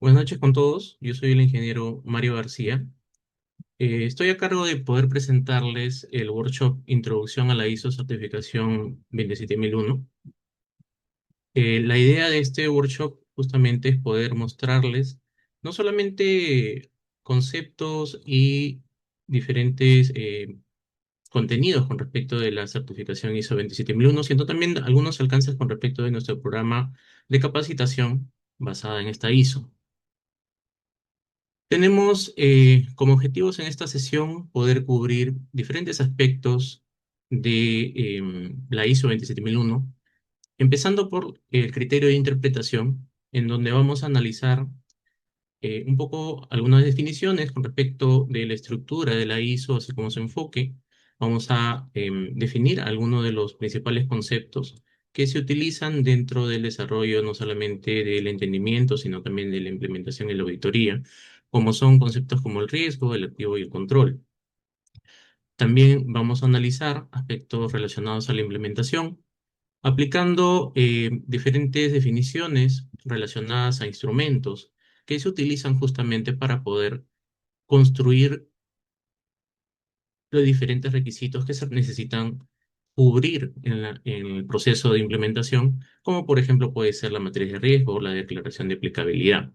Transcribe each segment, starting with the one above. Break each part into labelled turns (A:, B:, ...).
A: Buenas noches con todos. Yo soy el ingeniero Mario García. Estoy a cargo de poder presentarles el workshop Introducción a la ISO Certificación 27001. La idea de este workshop justamente es poder mostrarles no solamente conceptos y diferentes contenidos con respecto de la certificación ISO 27001, sino también algunos alcances con respecto de nuestro programa de capacitación basada en esta ISO. Tenemos como objetivos en esta sesión poder cubrir diferentes aspectos de la ISO 27001, empezando por el criterio de interpretación, en donde vamos a analizar un poco algunas definiciones con respecto de la estructura de la ISO, así como su enfoque. Vamos a definir algunos de los principales conceptos que se utilizan dentro del desarrollo no solamente del entendimiento, sino también de la implementación y la auditoría, como son conceptos como el riesgo, el activo y el control. También vamos a analizar aspectos relacionados a la implementación, aplicando diferentes definiciones relacionadas a instrumentos que se utilizan justamente para poder construir los diferentes requisitos que se necesitan cubrir en el proceso de implementación, como por ejemplo puede ser la matriz de riesgo o la declaración de aplicabilidad,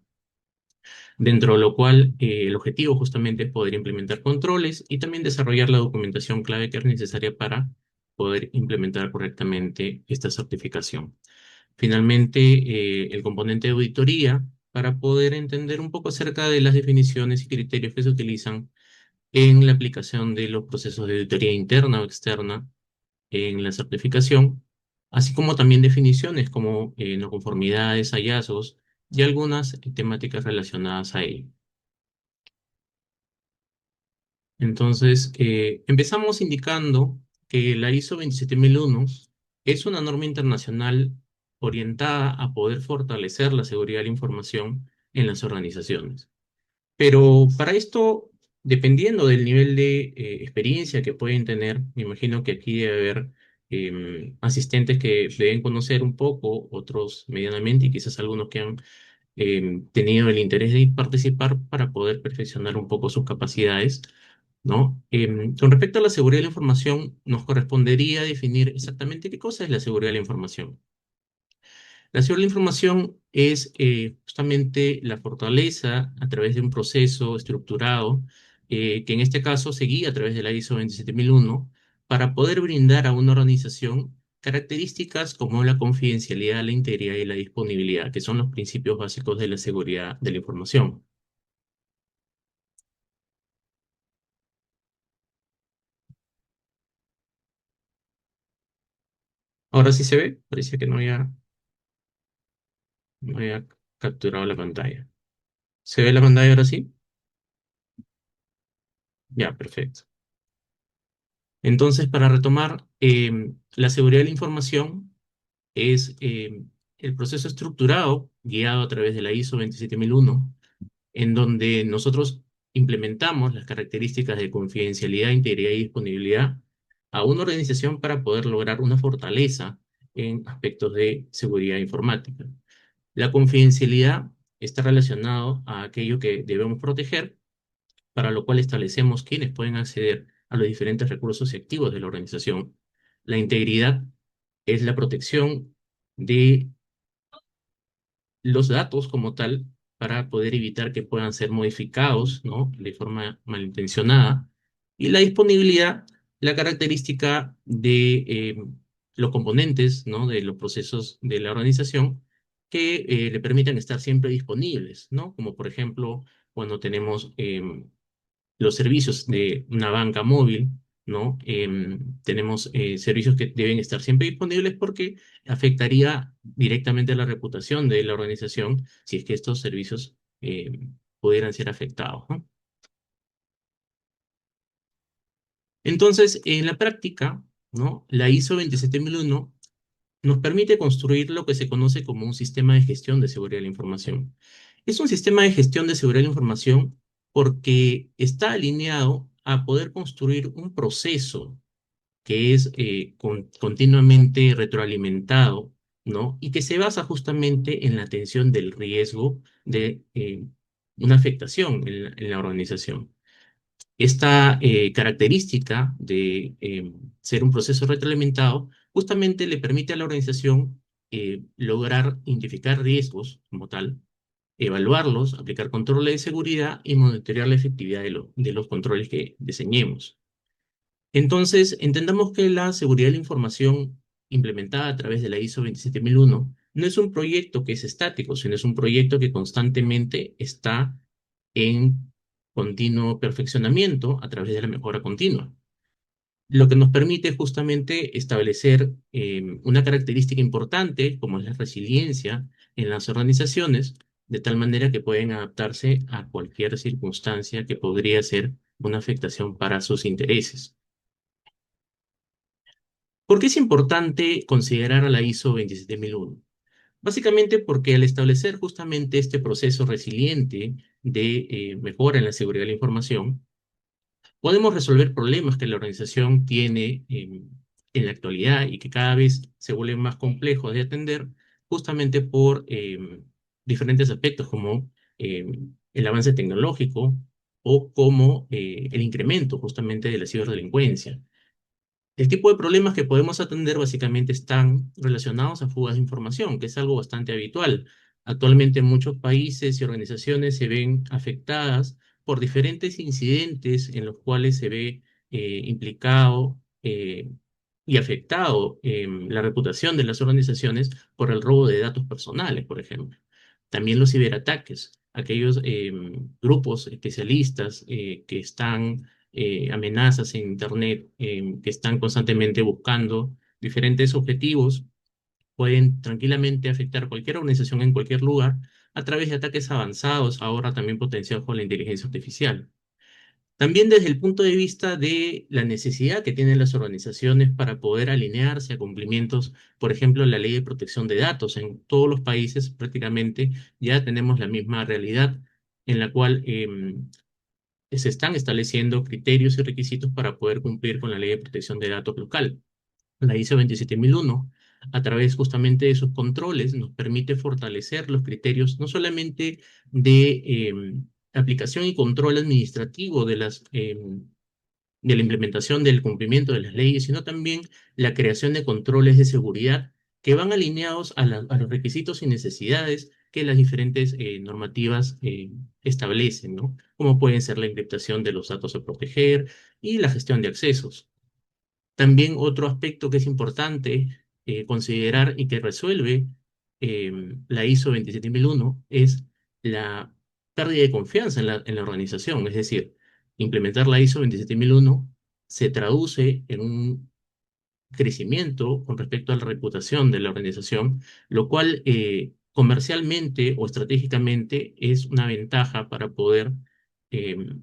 A: dentro de lo cual el objetivo justamente es poder implementar controles y también desarrollar la documentación clave que es necesaria para poder implementar correctamente esta certificación. Finalmente, el componente de auditoría para poder entender un poco acerca de las definiciones y criterios que se utilizan en la aplicación de los procesos de auditoría interna o externa en la certificación, así como también definiciones como no conformidades, hallazgos y algunas temáticas relacionadas a ello. Entonces, empezamos indicando que la ISO 27001 es una norma internacional orientada a poder fortalecer la seguridad de la información en las organizaciones. Pero para esto, dependiendo del nivel de experiencia que pueden tener, me imagino que aquí debe haber asistentes que deben conocer un poco, otros medianamente y quizás algunos que han tenido el interés de participar para poder perfeccionar un poco sus capacidades, ¿no? Con respecto a la seguridad de la información, nos correspondería definir exactamente qué cosa es la seguridad de la información. La seguridad de la información es justamente la fortaleza a través de un proceso estructurado, que en este caso se guía a través de la ISO 27001, para poder brindar a una organización características como la confidencialidad, la integridad y la disponibilidad, que son los principios básicos de la seguridad de la información. Ahora sí se ve, parecía que no había capturado la pantalla. ¿Se ve la pantalla ahora sí? Ya, perfecto. Entonces, para retomar, la seguridad de la información es el proceso estructurado guiado a través de la ISO 27001, en donde nosotros implementamos las características de confidencialidad, integridad y disponibilidad a una organización para poder lograr una fortaleza en aspectos de seguridad informática. La confidencialidad está relacionado a aquello que debemos proteger, para lo cual establecemos quiénes pueden acceder a los diferentes recursos y activos de la organización. La integridad es la protección de los datos como tal para poder evitar que puedan ser modificados, ¿no? De forma malintencionada. Y la disponibilidad, la característica de los componentes, ¿no? De los procesos de la organización que le permitan estar siempre disponibles, ¿no? Como por ejemplo cuando tenemos los servicios de una banca móvil, ¿no? Tenemos servicios que deben estar siempre disponibles porque afectaría directamente a la reputación de la organización si es que estos servicios pudieran ser afectados, ¿no? Entonces, en la práctica, ¿no? La ISO 27001 nos permite construir lo que se conoce como un sistema de gestión de seguridad de la información. Es un sistema de gestión de seguridad de la información porque está alineado a poder construir un proceso que es continuamente retroalimentado, ¿no? Y que se basa justamente en la atención del riesgo de una afectación en la organización. Esta característica de ser un proceso retroalimentado justamente le permite a la organización lograr identificar riesgos como tal, evaluarlos, aplicar controles de seguridad y monitorear la efectividad de los controles que diseñemos. Entonces, entendamos que la seguridad de la información implementada a través de la ISO 27001 no es un proyecto que es estático, sino es un proyecto que constantemente está en continuo perfeccionamiento a través de la mejora continua, lo que nos permite justamente establecer una característica importante como es la resiliencia en las organizaciones, de tal manera que pueden adaptarse a cualquier circunstancia que podría ser una afectación para sus intereses. ¿Por qué es importante considerar a la ISO 27001? Básicamente porque al establecer justamente este proceso resiliente de mejora en la seguridad de la información, podemos resolver problemas que la organización tiene en la actualidad y que cada vez se vuelven más complejos de atender justamente por diferentes aspectos como el avance tecnológico o como el incremento justamente de la ciberdelincuencia. El tipo de problemas que podemos atender básicamente están relacionados a fugas de información, que es algo bastante habitual. Actualmente muchos países y organizaciones se ven afectadas por diferentes incidentes en los cuales se ve implicado y afectado la reputación de las organizaciones por el robo de datos personales, por ejemplo. También los ciberataques, aquellos grupos especialistas que están amenazas en Internet que están constantemente buscando diferentes objetivos, pueden tranquilamente afectar cualquier organización en cualquier lugar a través de ataques avanzados, ahora también potenciados con la inteligencia artificial. También desde el punto de vista de la necesidad que tienen las organizaciones para poder alinearse a cumplimientos, por ejemplo, la ley de protección de datos. En todos los países prácticamente ya tenemos la misma realidad en la cual se están estableciendo criterios y requisitos para poder cumplir con la Ley de Protección de Datos local. La ISO 27001, a través justamente de sus controles, nos permite fortalecer los criterios no solamente de aplicación y control administrativo de la implementación del cumplimiento de las leyes, sino también la creación de controles de seguridad que van alineados a los requisitos y necesidades que las diferentes normativas establecen, ¿no? Como pueden ser la encriptación de los datos a proteger y la gestión de accesos. También otro aspecto que es importante considerar y que resuelve la ISO 27001 es la pérdida de confianza en la organización. Es decir, implementar la ISO 27001 se traduce en un crecimiento con respecto a la reputación de la organización, lo cual comercialmente o estratégicamente es una ventaja para poder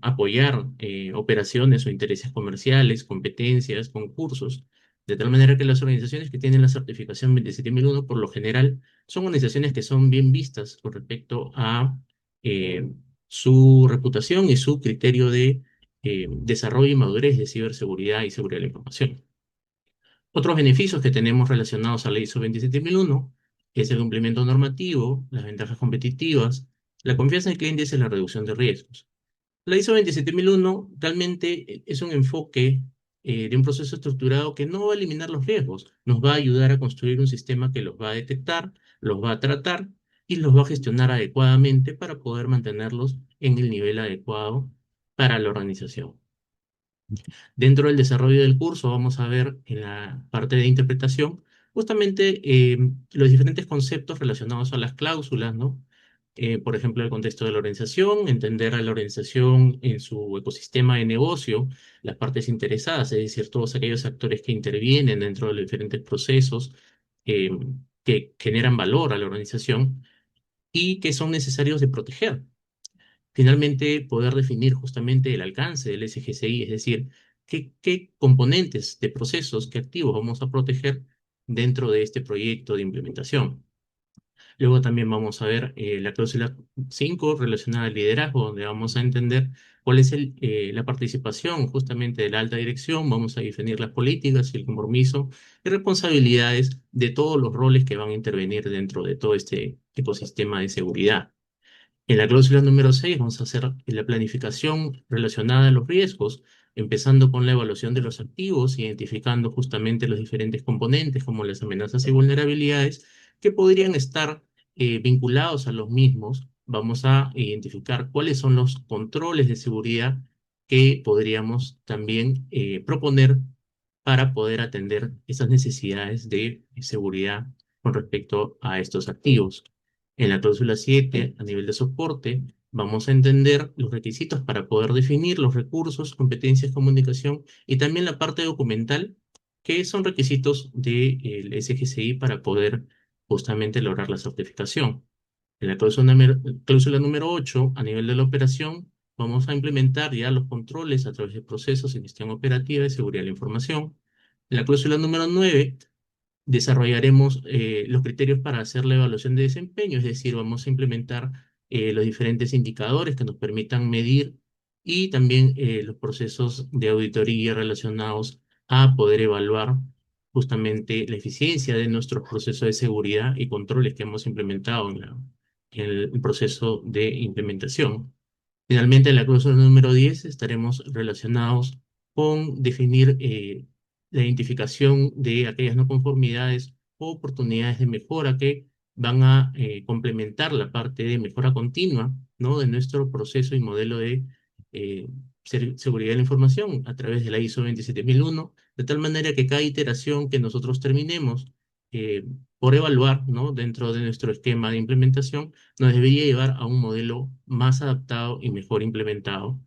A: apoyar operaciones o intereses comerciales, competencias, concursos, de tal manera que las organizaciones que tienen la certificación 27001 por lo general son organizaciones que son bien vistas con respecto a eh, su reputación y su criterio de desarrollo y madurez de ciberseguridad y seguridad de la información. Otros beneficios que tenemos relacionados a la ISO 27001 es el cumplimiento normativo, las ventajas competitivas, la confianza del cliente y la reducción de riesgos. La ISO 27001 realmente es un enfoque de un proceso estructurado que no va a eliminar los riesgos, nos va a ayudar a construir un sistema que los va a detectar, los va a tratar y los va a gestionar adecuadamente para poder mantenerlos en el nivel adecuado para la organización. Dentro del desarrollo del curso vamos a ver en la parte de interpretación justamente los diferentes conceptos relacionados a las cláusulas, ¿no? Por ejemplo, el contexto de la organización, entender a la organización en su ecosistema de negocio, las partes interesadas, es decir, todos aquellos actores que intervienen dentro de los diferentes procesos eh, que generan valor a la organización y que son necesarios de proteger. Finalmente, poder definir justamente el alcance del SGCI, es decir, qué componentes de procesos, qué activos vamos a proteger dentro de este proyecto de implementación. Luego también vamos a ver la cláusula 5 relacionada al liderazgo, donde vamos a entender cuál es la participación justamente de la alta dirección. Vamos a definir las políticas y el compromiso y responsabilidades de todos los roles que van a intervenir dentro de todo este ecosistema de seguridad. En la cláusula número 6 vamos a hacer la planificación relacionada a los riesgos, empezando con la evaluación de los activos, identificando justamente los diferentes componentes como las amenazas y vulnerabilidades que podrían estar vinculados a los mismos. Vamos a identificar cuáles son los controles de seguridad que podríamos también proponer para poder atender esas necesidades de seguridad con respecto a estos activos. En la cláusula 7, a nivel de soporte, vamos a entender los requisitos para poder definir los recursos, competencias, comunicación y también la parte documental, que son requisitos del SGCI para poder justamente lograr la certificación. En la cláusula número 8, a nivel de la operación, vamos a implementar ya los controles a través de procesos en gestión operativa y seguridad de la información. En la cláusula número 9, desarrollaremos los criterios para hacer la evaluación de desempeño, es decir, vamos a implementar los diferentes indicadores que nos permitan medir y también los procesos de auditoría relacionados a poder evaluar justamente la eficiencia de nuestros procesos de seguridad y controles que hemos implementado en el proceso de implementación. Finalmente, en la cláusula número 10 estaremos relacionados con definir la identificación de aquellas no conformidades o oportunidades de mejora que van a complementar la parte de mejora continua, ¿no?, de nuestro proceso y modelo de eh, seguridad de la información a través de la ISO 27001, de tal manera que cada iteración que nosotros terminemos por evaluar, ¿no?, dentro de nuestro esquema de implementación, nos debería llevar a un modelo más adaptado y mejor implementado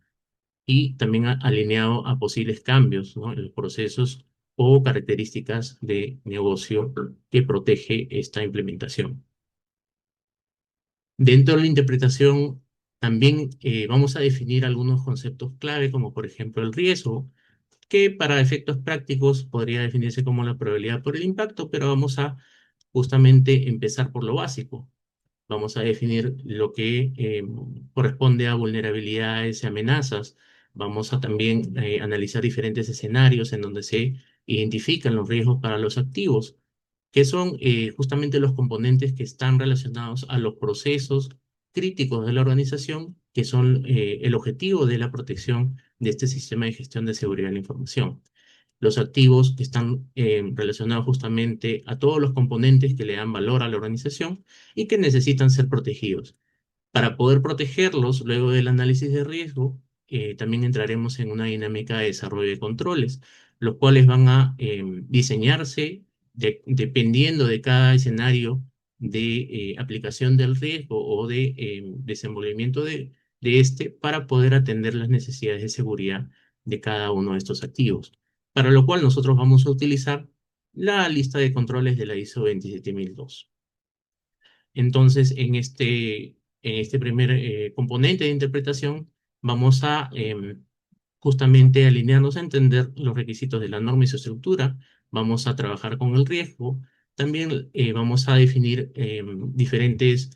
A: y también alineado a posibles cambios, ¿no?, en los procesos o características de negocio que protege esta implementación. Dentro de la interpretación, también vamos a definir algunos conceptos clave, como por ejemplo el riesgo, que para efectos prácticos podría definirse como la probabilidad por el impacto, pero vamos a justamente empezar por lo básico. Vamos a definir lo que corresponde a vulnerabilidades y amenazas. Vamos a también analizar diferentes escenarios en donde se identifican los riesgos para los activos, que son justamente los componentes que están relacionados a los procesos críticos de la organización, que son el objetivo de la protección de este sistema de gestión de seguridad de la información. Los activos que están relacionados justamente a todos los componentes que le dan valor a la organización y que necesitan ser protegidos. Para poder protegerlos, luego del análisis de riesgo, también entraremos en una dinámica de desarrollo de controles, los cuales van a diseñarse dependiendo de cada escenario de aplicación del riesgo o de desenvolvimiento de este para poder atender las necesidades de seguridad de cada uno de estos activos. Para lo cual nosotros vamos a utilizar la lista de controles de la ISO 27002. Entonces, en este primer componente de interpretación, vamos a justamente alinearnos a entender los requisitos de la norma y su estructura, vamos a trabajar con el riesgo, también vamos a definir diferentes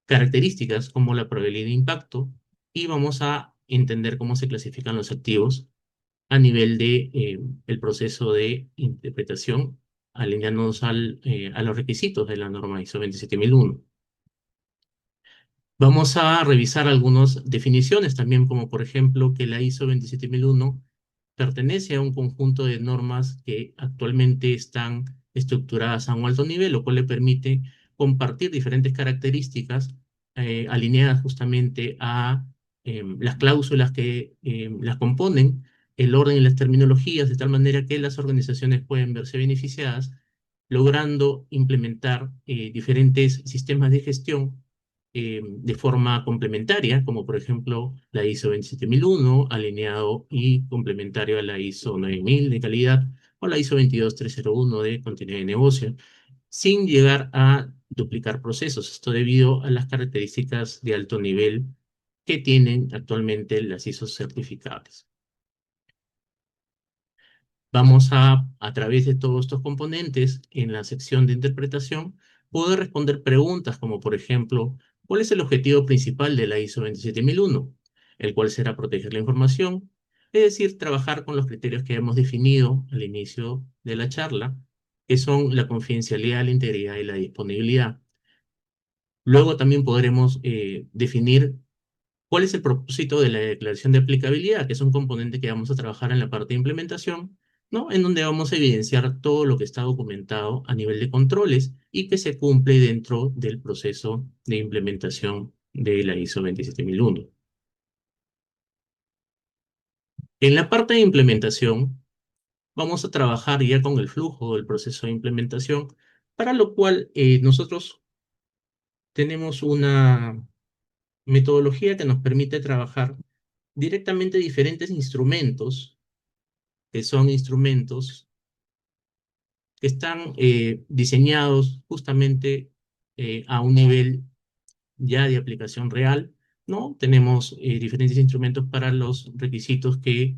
A: características como la probabilidad de impacto y vamos a entender cómo se clasifican los activos a nivel de el proceso de interpretación, alineándonos a los requisitos de la norma ISO 27001. Vamos a revisar algunas definiciones también, como por ejemplo que la ISO 27001 pertenece a un conjunto de normas que actualmente están estructuradas a un alto nivel, lo cual le permite compartir diferentes características alineadas justamente a las cláusulas que las componen, el orden y las terminologías, de tal manera que las organizaciones pueden verse beneficiadas, logrando implementar diferentes sistemas de gestión de forma complementaria, como por ejemplo la ISO 27001, alineado y complementario a la ISO 9000 de calidad, o la ISO 22301 de continuidad de negocio, sin llegar a duplicar procesos. Esto debido a las características de alto nivel que tienen actualmente las ISO certificadas. Vamos a través de todos estos componentes, en la sección de interpretación, poder responder preguntas como, por ejemplo, ¿cuál es el objetivo principal de la ISO 27001? El cual será proteger la información, es decir, trabajar con los criterios que hemos definido al inicio de la charla, que son la confidencialidad, la integridad y la disponibilidad. Luego también podremos definir cuál es el propósito de la declaración de aplicabilidad, que es un componente que vamos a trabajar en la parte de implementación, ¿no? En donde vamos a evidenciar todo lo que está documentado a nivel de controles y que se cumple dentro del proceso de implementación de la ISO 27001. En la parte de implementación, vamos a trabajar ya con el flujo del proceso de implementación, para lo cual nosotros tenemos una metodología que nos permite trabajar directamente diferentes instrumentos, que son instrumentos que están diseñados justamente a un nivel ya de aplicación real, ¿no? Tenemos diferentes instrumentos para los requisitos que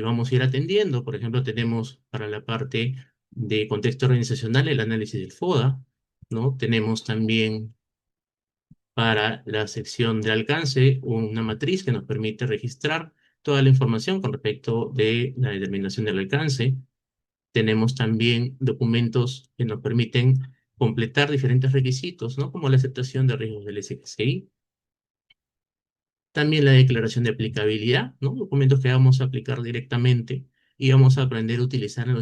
A: vamos a ir atendiendo. Por ejemplo, tenemos para la parte de contexto organizacional el análisis del FODA, ¿no? Tenemos también para la sección de alcance una matriz que nos permite registrar toda la información con respecto de la determinación del alcance. Tenemos también documentos que nos permiten completar diferentes requisitos, ¿no? Como la aceptación de riesgos del SGCI. También la declaración de aplicabilidad, ¿no? Documentos que vamos a aplicar directamente y vamos a aprender a utilizar en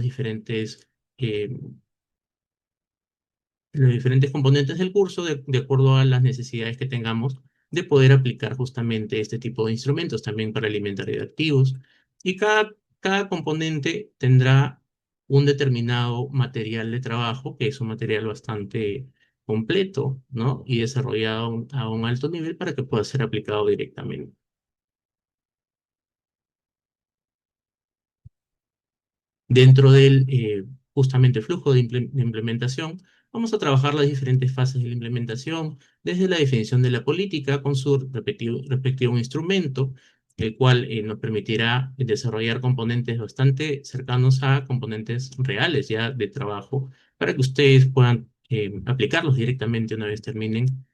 A: eh, los diferentes componentes del curso de acuerdo a las necesidades que tengamos de poder aplicar justamente este tipo de instrumentos también para el inventario de activos. Y cada componente tendrá un determinado material de trabajo, que es un material bastante completo, ¿no? Y desarrollado a un alto nivel para que pueda ser aplicado directamente. Dentro del justamente flujo de implementación, vamos a trabajar las diferentes fases de la implementación, desde la definición de la política con su respectivo instrumento, el cual nos permitirá desarrollar componentes bastante cercanos a componentes reales ya de trabajo, para que ustedes puedan aplicarlos directamente una vez terminen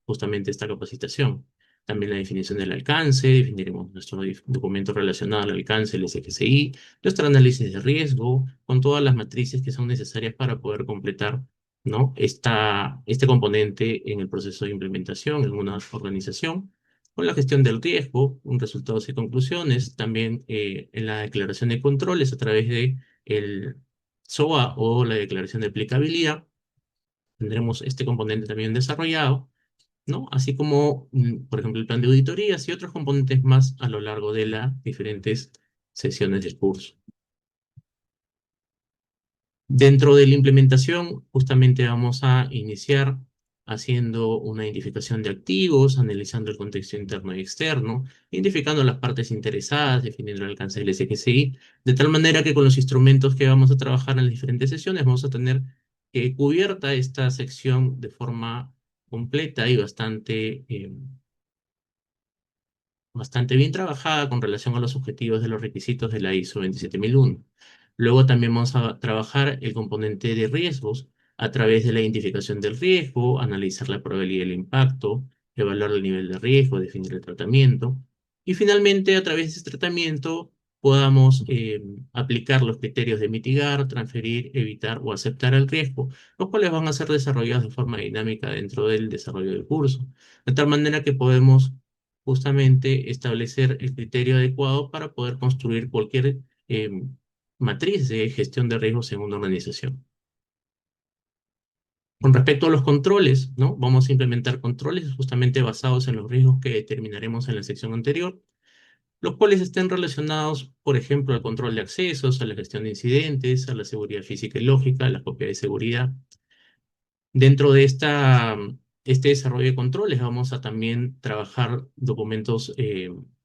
A: justamente esta capacitación. También la definición del alcance, definiremos nuestro documento relacionado al alcance, el SGCI, nuestro análisis de riesgo, con todas las matrices que son necesarias para poder completar, ¿no? Este componente en el proceso de implementación en una organización, con la gestión del riesgo, un resultados y conclusiones, también en la declaración de controles a través de el SOA o la declaración de aplicabilidad. Tendremos este componente también desarrollado, ¿no? Así como, por ejemplo, el plan de auditorías y otros componentes más a lo largo de las diferentes sesiones del curso. Dentro de la implementación, justamente vamos a iniciar haciendo una identificación de activos, analizando el contexto interno y externo, identificando las partes interesadas, definiendo el alcance del SGCI, de tal manera que con los instrumentos que vamos a trabajar en las diferentes sesiones vamos a tener cubierta esta sección de forma completa y bastante bien trabajada con relación a los objetivos de los requisitos de la ISO 27001. Luego también vamos a trabajar el componente de riesgos a través de la identificación del riesgo, analizar la probabilidad del impacto, evaluar el nivel de riesgo, definir el tratamiento. Y finalmente, a través de ese tratamiento, podamos aplicar los criterios de mitigar, transferir, evitar o aceptar el riesgo, los cuales van a ser desarrollados de forma dinámica dentro del desarrollo del curso. De tal manera que podemos justamente establecer el criterio adecuado para poder construir cualquier matriz de gestión de riesgos en una organización. Con respecto a los controles, ¿no? Vamos a implementar controles justamente basados en los riesgos que determinaremos en la sección anterior, los cuales estén relacionados, por ejemplo, al control de accesos, a la gestión de incidentes, a la seguridad física y lógica, a la copia de seguridad. Dentro de este desarrollo de controles vamos a también trabajar documentos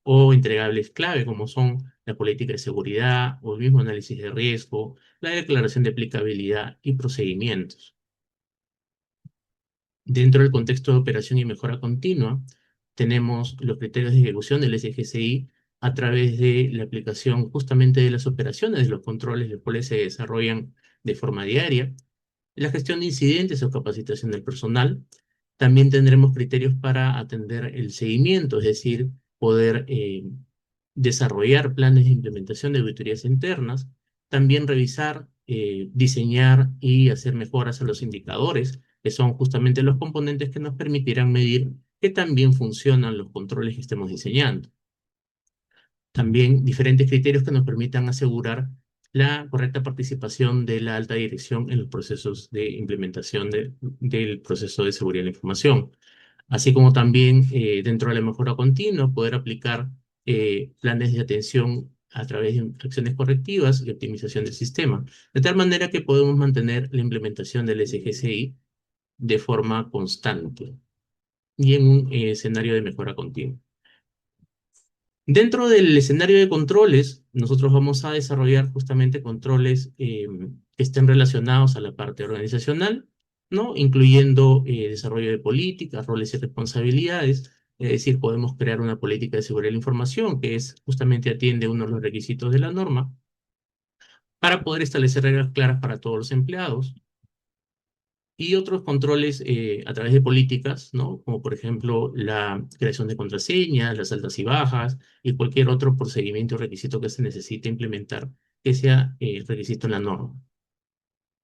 A: o entregables clave, como son la política de seguridad o el mismo análisis de riesgo, la declaración de aplicabilidad y procedimientos. Dentro del contexto de operación y mejora continua, tenemos los criterios de ejecución del SGCI a través de la aplicación justamente de las operaciones, de los controles, los cuales se desarrollan de forma diaria. La gestión de incidentes o capacitación del personal. También tendremos criterios para atender el seguimiento, es decir, poder desarrollar planes de implementación de auditorías internas, también revisar, diseñar y hacer mejoras a los indicadores, que son justamente los componentes que nos permitirán medir que también funcionan los controles que estemos diseñando. También diferentes criterios que nos permitan asegurar la correcta participación de la alta dirección en los procesos de implementación del proceso de seguridad de la información, así como también dentro de la mejora continua poder aplicar planes de atención a través de acciones correctivas y optimización del sistema, de tal manera que podemos mantener la implementación del SGCI de forma constante y en un escenario de mejora continua. Dentro del escenario de controles, nosotros vamos a desarrollar justamente controles que estén relacionados a la parte organizacional, ¿no? Incluyendo desarrollo de políticas, roles y responsabilidades. Es decir, podemos crear una política de seguridad de la información que es justamente atiende uno de los requisitos de la norma para poder establecer reglas claras para todos los empleados y otros controles a través de políticas, ¿no? Como por ejemplo la creación de contraseñas, las altas y bajas y cualquier otro procedimiento o requisito que se necesite implementar que sea requisito en la norma.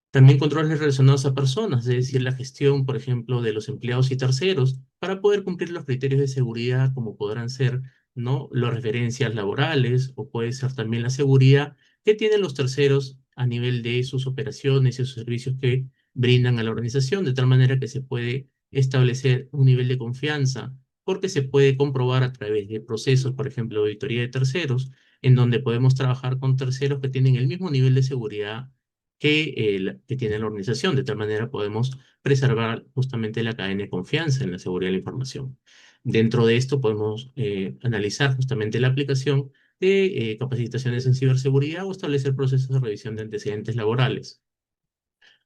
A: También controles relacionados a personas, es decir, la gestión, por ejemplo, de los empleados y terceros, para poder cumplir los criterios de seguridad, como podrán ser, ¿no? Las referencias laborales, o puede ser también la seguridad que tienen los terceros a nivel de sus operaciones y sus servicios que brindan a la organización, de tal manera que se puede establecer un nivel de confianza, porque se puede comprobar a través de procesos, por ejemplo, de auditoría de terceros, en donde podemos trabajar con terceros que tienen el mismo nivel de seguridad que tiene la organización. De tal manera podemos preservar justamente la cadena de confianza en la seguridad de la información. Dentro de esto podemos analizar justamente la aplicación de capacitaciones en ciberseguridad o establecer procesos de revisión de antecedentes laborales.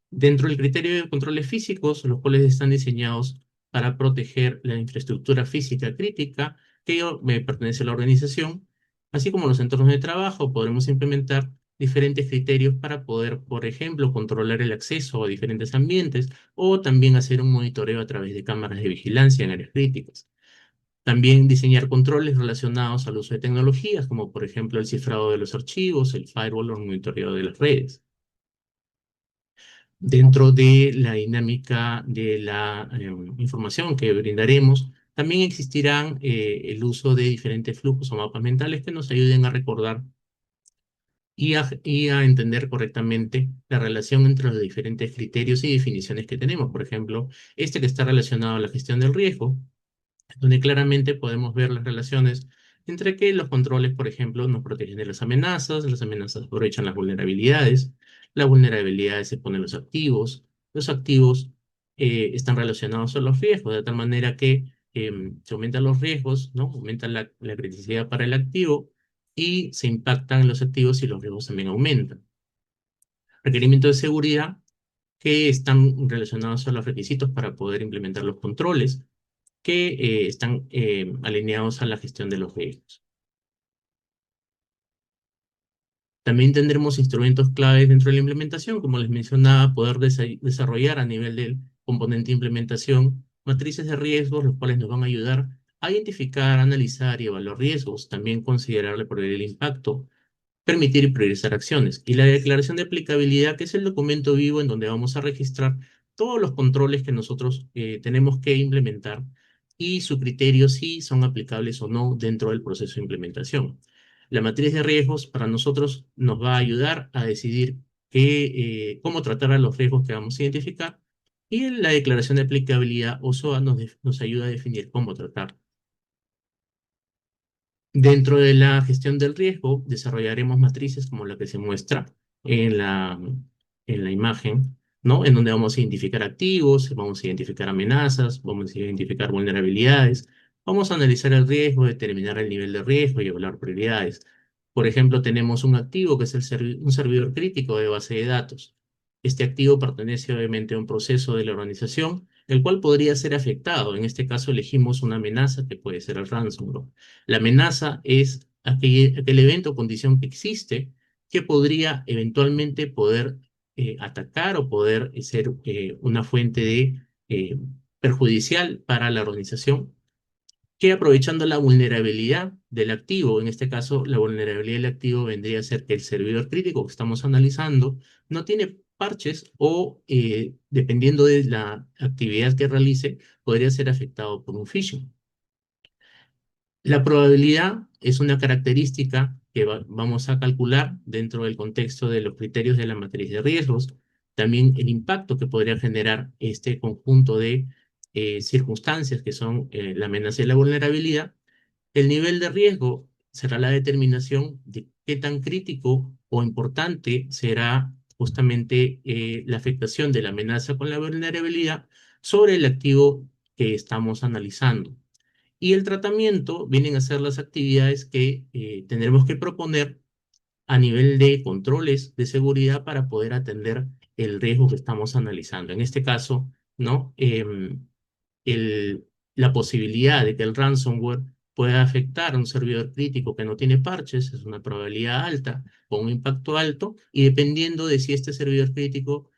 A: Dentro del criterio de controles físicos, los cuales están diseñados para proteger la infraestructura física crítica que pertenece a la organización, así como los entornos de trabajo, podremos implementar diferentes criterios para poder, por ejemplo, controlar el acceso a diferentes ambientes o también hacer un monitoreo a través de cámaras de vigilancia en áreas críticas. También diseñar controles relacionados al uso de tecnologías, como por ejemplo el cifrado de los archivos, el firewall o el monitoreo de las redes. Dentro de la dinámica de la información que brindaremos, también existirán el uso de diferentes flujos o mapas mentales que nos ayuden a recordar y a entender correctamente la relación entre los diferentes criterios y definiciones que tenemos. Por ejemplo, este que está relacionado a la gestión del riesgo, donde claramente podemos ver las relaciones entre que los controles, por ejemplo, nos protegen de las amenazas aprovechan las vulnerabilidades se ponen los activos están relacionados a los riesgos, de tal manera que se aumentan los riesgos, ¿no? Aumenta la criticidad para el activo y se impactan los activos y los riesgos también aumentan. Requerimientos de seguridad que están relacionados a los requisitos para poder implementar los controles que están alineados a la gestión de los riesgos. También tendremos instrumentos claves dentro de la implementación, como les mencionaba, poder desarrollar a nivel del componente de implementación matrices de riesgos, los cuales nos van a ayudar a identificar, analizar y evaluar riesgos, también considerarle por el impacto, permitir y priorizar acciones. Y la declaración de aplicabilidad, que es el documento vivo en donde vamos a registrar todos los controles que nosotros tenemos que implementar y su criterio si son aplicables o no dentro del proceso de implementación. La matriz de riesgos para nosotros nos va a ayudar a decidir cómo tratar a los riesgos que vamos a identificar y la declaración de aplicabilidad o SOA nos ayuda a definir cómo tratar. Dentro de la gestión del riesgo, desarrollaremos matrices como la que se muestra en la imagen, ¿no? En donde vamos a identificar activos, vamos a identificar amenazas, vamos a identificar vulnerabilidades, vamos a analizar el riesgo, determinar el nivel de riesgo y evaluar prioridades. Por ejemplo, tenemos un activo que es un servidor crítico de base de datos. Este activo pertenece obviamente a un proceso de la organización, el cual podría ser afectado. En este caso elegimos una amenaza que puede ser el ransomware. La amenaza es aquel evento o condición que existe que podría eventualmente poder atacar o poder ser una fuente de perjudicial para la organización, que aprovechando la vulnerabilidad del activo, en este caso la vulnerabilidad del activo vendría a ser que el servidor crítico que estamos analizando no tiene parches o dependiendo de la actividad que realice, podría ser afectado por un phishing. La probabilidad es una característica que vamos a calcular dentro del contexto de los criterios de la matriz de riesgos. También el impacto que podría generar este conjunto de circunstancias que son la amenaza y la vulnerabilidad. El nivel de riesgo será la determinación de qué tan crítico o importante será justamente la afectación de la amenaza con la vulnerabilidad sobre el activo que estamos analizando. Y el tratamiento vienen a ser las actividades que tendremos que proponer a nivel de controles de seguridad para poder atender el riesgo que estamos analizando. En este caso, ¿no? El- la posibilidad de que el ransomware pueda afectar a un servidor crítico que no tiene parches es una probabilidad alta, con un impacto alto, y dependiendo de si este servidor crítico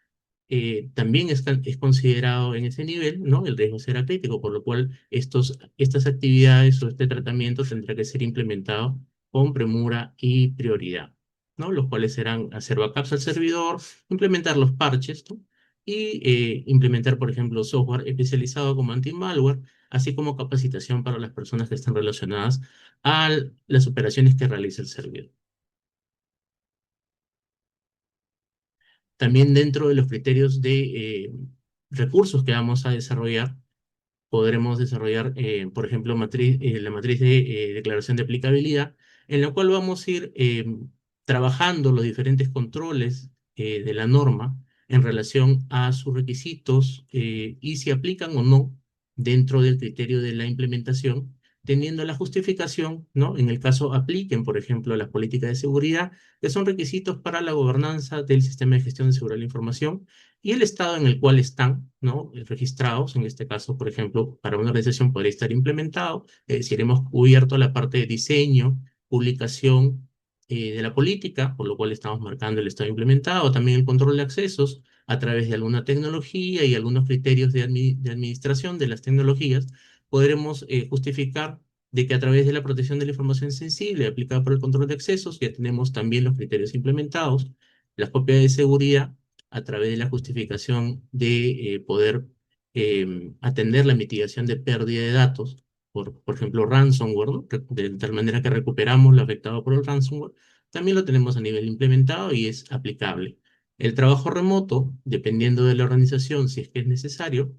A: también es considerado en ese nivel, ¿no? El riesgo será crítico, por lo cual estas actividades o este tratamiento tendrá que ser implementado con premura y prioridad, ¿no? Los cuales serán hacer backups al servidor, implementar los parches, ¿no? Y implementar, por ejemplo, software especializado como anti-malware, así como capacitación para las personas que están relacionadas a las operaciones que realiza el servidor. También dentro de los criterios de recursos que vamos a desarrollar, podremos desarrollar, por ejemplo, la matriz de declaración de aplicabilidad, en la cual vamos a ir trabajando los diferentes controles de la norma en relación a sus requisitos y si aplican o no dentro del criterio de la implementación, teniendo la justificación, ¿no? En el caso apliquen, por ejemplo, las políticas de seguridad, que son requisitos para la gobernanza del sistema de gestión de seguridad de la información y el estado en el cual están, ¿no? Registrados. En este caso, por ejemplo, para una organización podría estar implementado, es decir, hemos cubierto la parte de diseño, publicación de la política, por lo cual estamos marcando el estado implementado, también el control de accesos a través de alguna tecnología y algunos criterios de administración de las tecnologías, podremos justificar de que a través de la protección de la información sensible aplicada por el control de accesos, ya tenemos también los criterios implementados, las copias de seguridad a través de la justificación de poder atender la mitigación de pérdida de datos, por ejemplo, ransomware, ¿no? De tal manera que recuperamos lo afectado por el ransomware, también lo tenemos a nivel implementado y es aplicable. El trabajo remoto, dependiendo de la organización, si es que es necesario,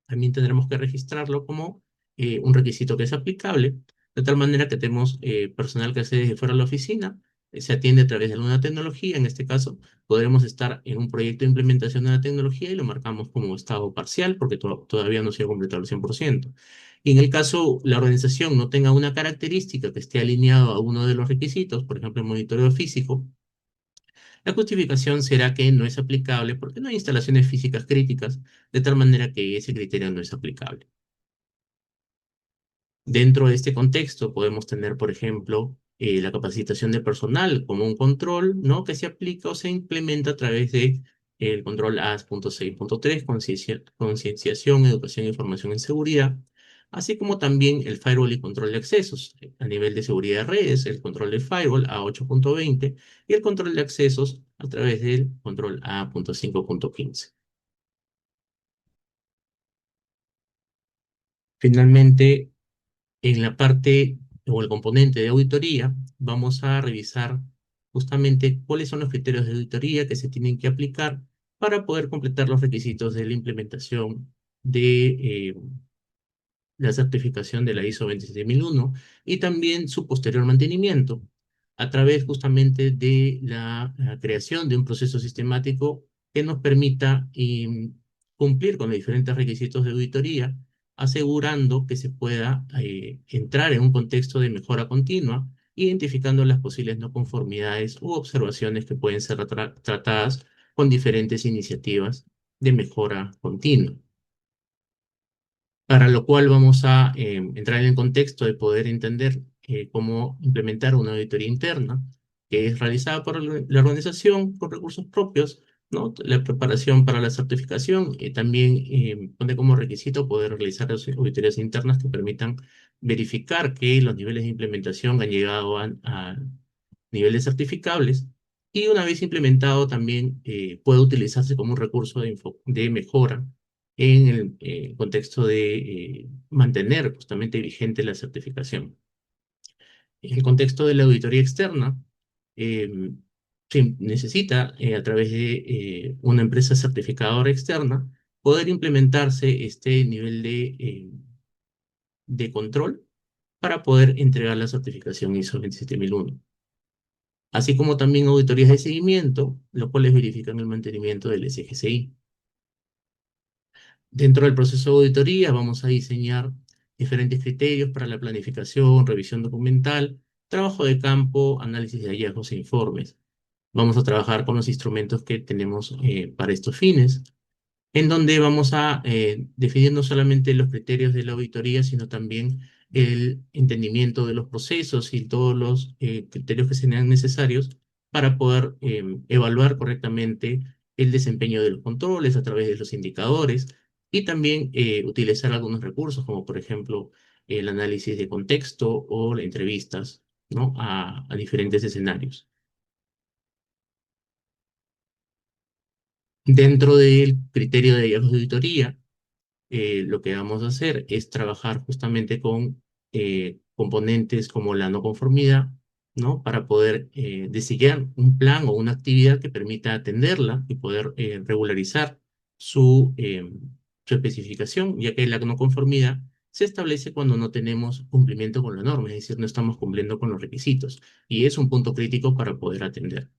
A: también tendremos que registrarlo como un requisito que es aplicable, de tal manera que tenemos personal que hace desde fuera de la oficina, se atiende a través de alguna tecnología, en este caso podremos estar en un proyecto de implementación de una tecnología y lo marcamos como estado parcial porque todavía no se ha completado el 100%. Y en el caso la organización no tenga una característica que esté alineado a uno de los requisitos, por ejemplo el monitoreo físico, la justificación será que no es aplicable porque no hay instalaciones físicas críticas, de tal manera que ese criterio no es aplicable. Dentro de este contexto podemos tener, por ejemplo, la capacitación de personal como un control, ¿no? Que se aplica o se implementa a través de el control AS.6.3, concienciación, educación e información en seguridad, así como también el firewall y control de accesos a nivel de seguridad de redes, el control del firewall A8.20 y el control de accesos a través del control A.5.15. Finalmente, en la parte o el componente de auditoría, vamos a revisar justamente cuáles son los criterios de auditoría que se tienen que aplicar para poder completar los requisitos de la implementación de la certificación de la ISO 27001 y también su posterior mantenimiento a través justamente de la creación de un proceso sistemático que nos permita cumplir con los diferentes requisitos de auditoría, asegurando que se pueda entrar en un contexto de mejora continua, identificando las posibles no conformidades u observaciones que pueden ser tratadas con diferentes iniciativas de mejora continua, para lo cual vamos a entrar en el contexto de poder entender cómo implementar una auditoría interna que es realizada por la organización con recursos propios ¿no? La preparación para la certificación también pone como requisito poder realizar auditorías internas que permitan verificar que los niveles de implementación han llegado a niveles certificables y una vez implementado también puede utilizarse como un recurso de mejora en el contexto de mantener justamente vigente la certificación. En el contexto de la auditoría externa, eh, se necesita, a través de una empresa certificadora externa, poder implementarse este nivel de control para poder entregar la certificación ISO 27001, así como también auditorías de seguimiento, los cuales verifican el mantenimiento del SGCI. Dentro del proceso de auditoría vamos a diseñar diferentes criterios para la planificación, revisión documental, trabajo de campo, análisis de hallazgos e informes. Vamos a trabajar con los instrumentos que tenemos para estos fines, en donde vamos a definir no solamente los criterios de la auditoría, sino también el entendimiento de los procesos y todos los criterios que sean necesarios para poder evaluar correctamente el desempeño de los controles a través de los indicadores y también utilizar algunos recursos, como por ejemplo el análisis de contexto o las entrevistas, ¿no? A diferentes escenarios. Dentro del criterio de hallazgos de auditoría, lo que vamos a hacer es trabajar justamente con componentes como la no conformidad, ¿no? Para poder diseñar un plan o una actividad que permita atenderla y poder regularizar su especificación, ya que la no conformidad se establece cuando no tenemos cumplimiento con la norma, es decir, no estamos cumpliendo con los requisitos, y es un punto crítico para poder atender.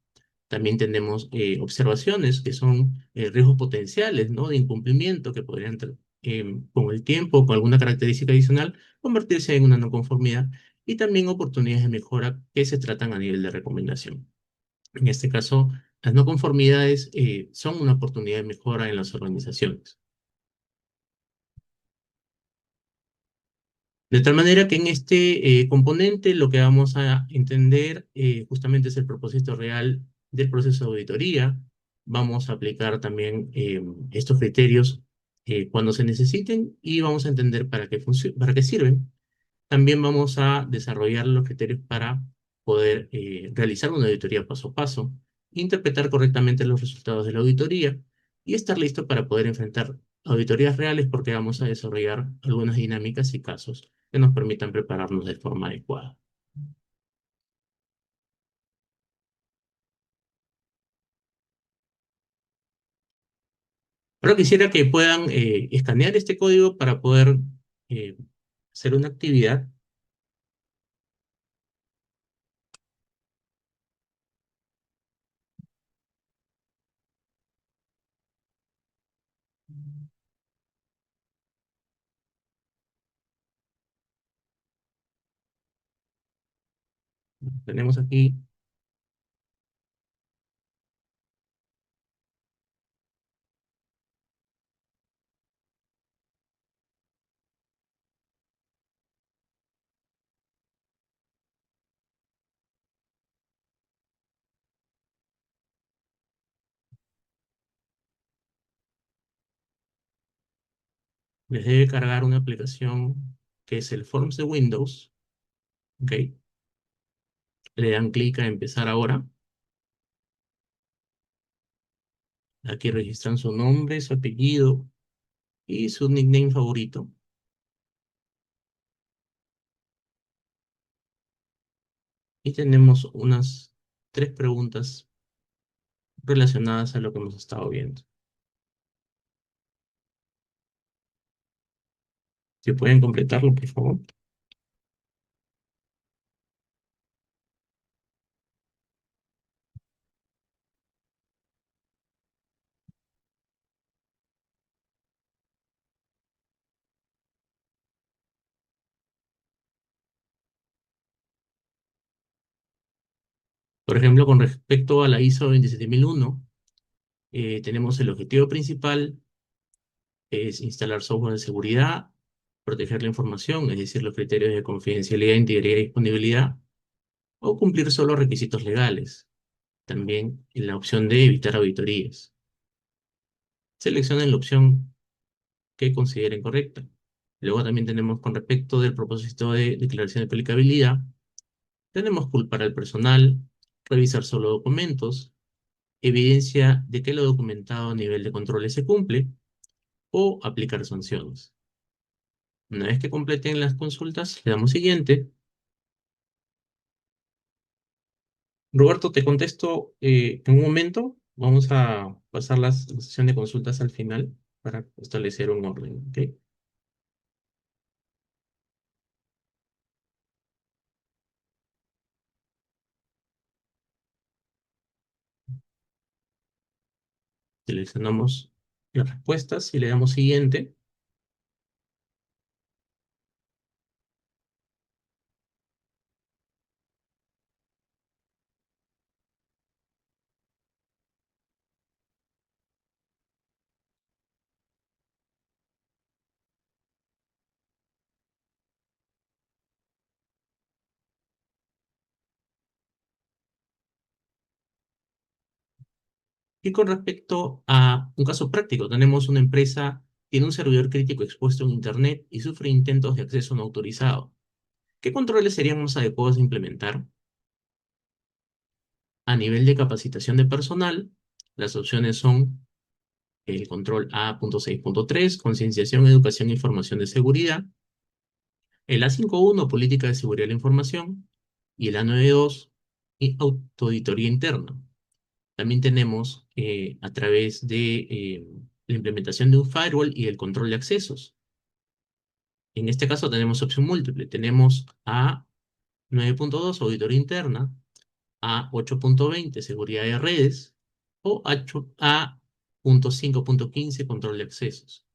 A: También tenemos observaciones que son riesgos potenciales, ¿no? De incumplimiento que podrían, con el tiempo, con alguna característica adicional, convertirse en una no conformidad y también oportunidades de mejora que se tratan a nivel de recomendación. En este caso, las no conformidades son una oportunidad de mejora en las organizaciones. De tal manera que en este componente lo que vamos a entender justamente es el propósito real del proceso de auditoría. Vamos a aplicar también estos criterios cuando se necesiten y vamos a entender para qué sirven. También vamos a desarrollar los criterios para poder realizar una auditoría paso a paso, interpretar correctamente los resultados de la auditoría y estar listo para poder enfrentar auditorías reales porque vamos a desarrollar algunas dinámicas y casos que nos permitan prepararnos de forma adecuada. Ahora quisiera que puedan escanear este código para poder eh, hacer una actividad. Tenemos aquí, les debe cargar una aplicación que es el Forms de Windows, ¿ok? Le dan clic a empezar ahora. Aquí registran su nombre, su apellido y su nickname favorito. Y tenemos unas 3 preguntas relacionadas a lo que hemos estado viendo. Si pueden completarlo, por favor. Por ejemplo, con respecto a la ISO 27001, tenemos el objetivo principal, es instalar software de seguridad, proteger la información, es decir, los criterios de confidencialidad, integridad y disponibilidad, o cumplir solo requisitos legales. También en la opción de evitar auditorías. seleccionen la opción que consideren correcta. Luego también tenemos con respecto del propósito de declaración de aplicabilidad, tenemos culpar al personal, revisar solo documentos, evidencia de que lo documentado a nivel de controles se cumple o aplicar sanciones. Una vez que completen las consultas, le damos siguiente. Roberto, te contesto en un momento. Vamos a pasar la sesión de consultas al final para establecer un orden, ¿ok? Seleccionamos las respuestas y le damos siguiente. Y con respecto a un caso práctico, tenemos una empresa, tiene un servidor crítico expuesto en Internet y sufre intentos de acceso no autorizado. ¿Qué controles serían más adecuados de implementar? A nivel de capacitación de personal, las opciones son el control A.6.3, concienciación, educación e información de seguridad, el A5.1, política de seguridad de la información, y el A9.2, auditoría interna. También tenemos a través de la implementación de un firewall y el control de accesos. En este caso tenemos opción múltiple. Tenemos A9.2, auditoría interna, A8.20, seguridad de redes, o A.5.15, control de accesos.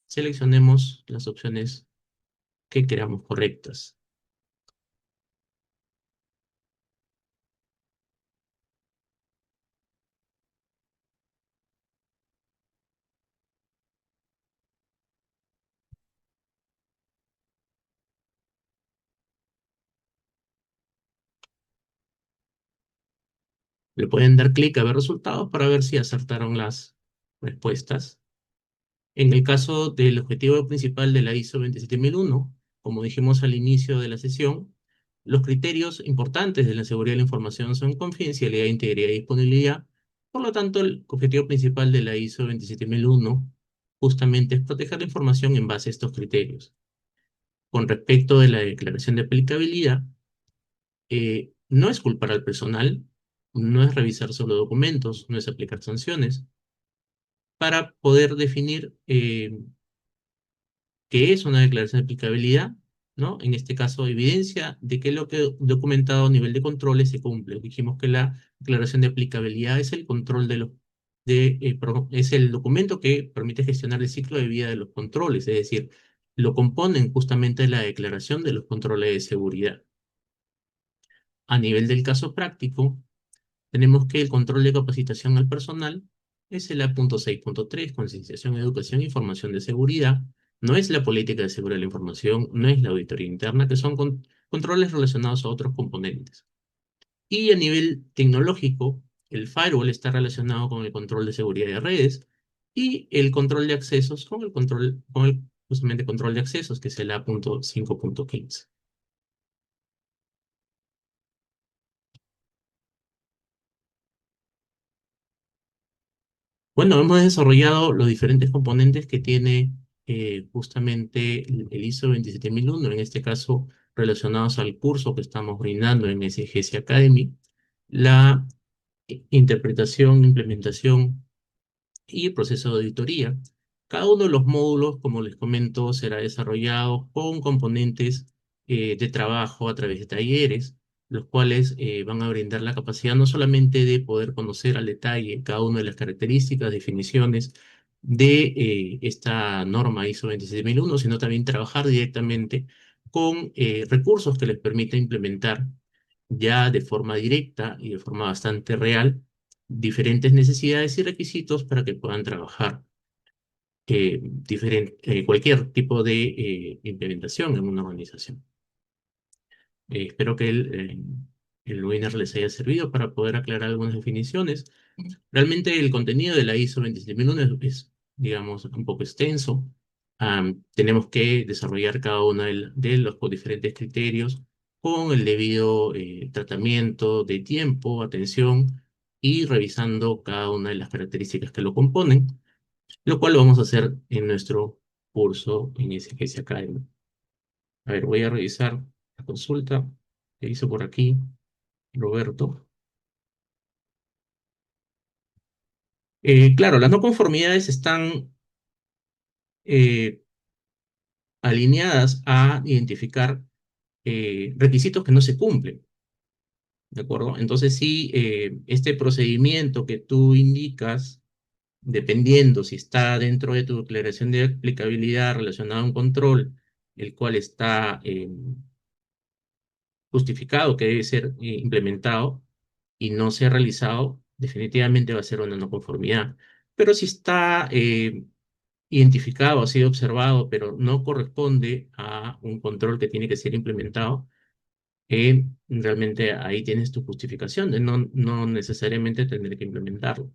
A: Seleccionemos las opciones que creamos correctas. Le pueden dar clic a ver resultados para ver si acertaron las respuestas. En el caso del objetivo principal de la ISO 27001, como dijimos al inicio de la sesión, los criterios importantes de la seguridad de la información son confidencialidad, integridad y disponibilidad. Por lo tanto, el objetivo principal de la ISO 27001 justamente es proteger la información en base a estos criterios. Con respecto de la declaración de aplicabilidad, no es culpar al personal, no es revisar solo documentos, no es aplicar sanciones, para poder definir qué es una declaración de aplicabilidad, ¿no? En este caso, evidencia de que lo que documentado a nivel de controles se cumple. Dijimos que la declaración de aplicabilidad es el control es el documento que permite gestionar el ciclo de vida de los controles, es decir, lo componen justamente la declaración de los controles de seguridad. A nivel del caso práctico, tenemos que el control de capacitación al personal es el A.6.3, concienciación, educación e información de seguridad. No es la política de seguridad de la información, no es la auditoría interna, que son controles relacionados a otros componentes. Y a nivel tecnológico, el firewall está relacionado con el control de seguridad de redes y el control de accesos con el justamente control de accesos, que es el A.5.15. Bueno, hemos desarrollado los diferentes componentes que tiene justamente el ISO 27001, en este caso relacionados al curso que estamos brindando en SGS Academy, la interpretación, implementación y proceso de auditoría. Cada uno de los módulos, como les comento, será desarrollado con componentes de trabajo a través de talleres, los cuales van a brindar la capacidad no solamente de poder conocer al detalle cada una de las características, definiciones de esta norma ISO 27001, sino también trabajar directamente con recursos que les permita implementar ya de forma directa y de forma bastante real diferentes necesidades y requisitos para que puedan trabajar cualquier tipo de implementación en una organización. Espero que el webinar les haya servido para poder aclarar algunas definiciones. Realmente el contenido de la ISO 27001 es digamos, un poco extenso. Tenemos que desarrollar cada uno de los diferentes criterios con el debido tratamiento de tiempo, atención y revisando cada una de las características que lo componen, lo cual lo vamos a hacer en nuestro curso en SGS Academy. A ver, voy a revisar la consulta que hizo por aquí Roberto. Claro, las no conformidades están eh, alineadas a identificar requisitos que no se cumplen, ¿de acuerdo? Entonces, si este procedimiento que tú indicas, dependiendo si está dentro de tu declaración de aplicabilidad relacionada a un control, el cual está justificado que debe ser implementado y no se ha realizado, definitivamente va a ser una no conformidad. Pero si está identificado, ha sido observado, pero no corresponde a un control que tiene que ser implementado, realmente ahí tienes tu justificación de no necesariamente tener que implementarlo.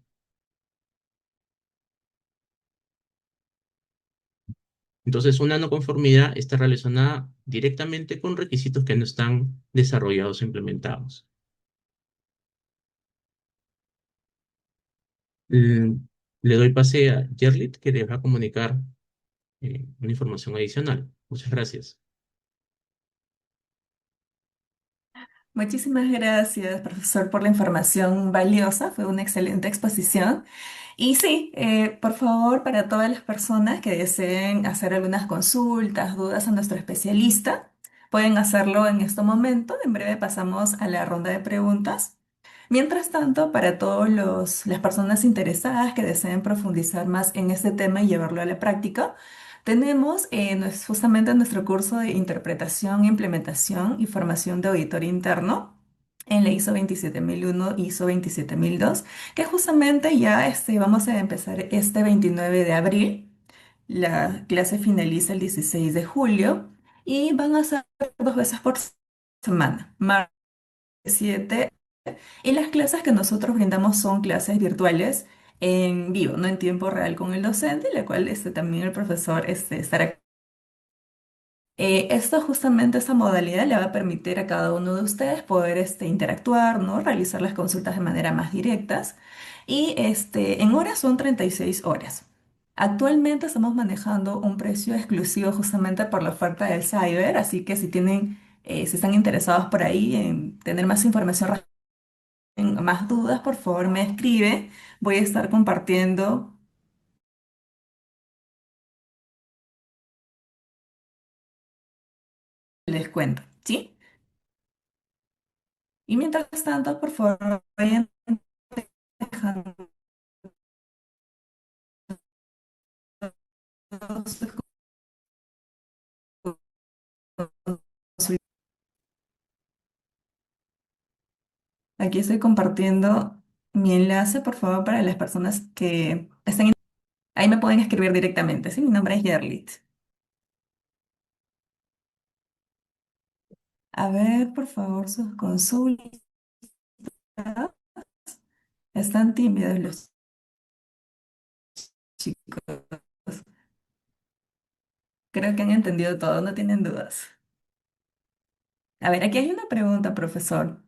A: Entonces, una no conformidad está relacionada directamente con requisitos que no están desarrollados o implementados. Mm, Le doy pase a Yerlit, que les va a comunicar una información adicional. Muchas gracias.
B: Muchísimas gracias, profesor, por la información valiosa. Fue una excelente exposición. Y sí, por favor, para todas las personas que deseen hacer algunas consultas, dudas a nuestro especialista, pueden hacerlo en este momento. En breve pasamos a la ronda de preguntas. Mientras tanto, para todas las personas interesadas que deseen profundizar más en este tema y llevarlo a la práctica, tenemos justamente nuestro curso de interpretación, implementación y formación de auditor interno en la ISO 27001, ISO 27002, que justamente ya vamos a empezar este 29 de abril. La clase finaliza el 16 de julio y van a ser 2 veces por semana, martes 7, y las clases que nosotros brindamos son clases virtuales en vivo, no en tiempo real con el docente, la cual también el profesor estará. Esto justamente, esta modalidad le va a permitir a cada uno de ustedes poder interactuar, ¿no? Realizar las consultas de manera más directas. Y en horas son 36 horas. Actualmente estamos manejando un precio exclusivo justamente por la oferta del Cyber, así que si están interesados por ahí en tener más información, más dudas, por favor me escribe. Voy a estar compartiendo, les cuento, ¿sí? Y mientras tanto, por favor, vayan dejando sus consultas. Aquí estoy compartiendo mi enlace, por favor, para las personas que estén. Ahí me pueden escribir directamente, ¿sí? Mi nombre es Yerlit. A ver, por favor, sus consultas. Están tímidos los chicos. Creo que han entendido todo, no tienen dudas. A ver, aquí hay una pregunta, profesor.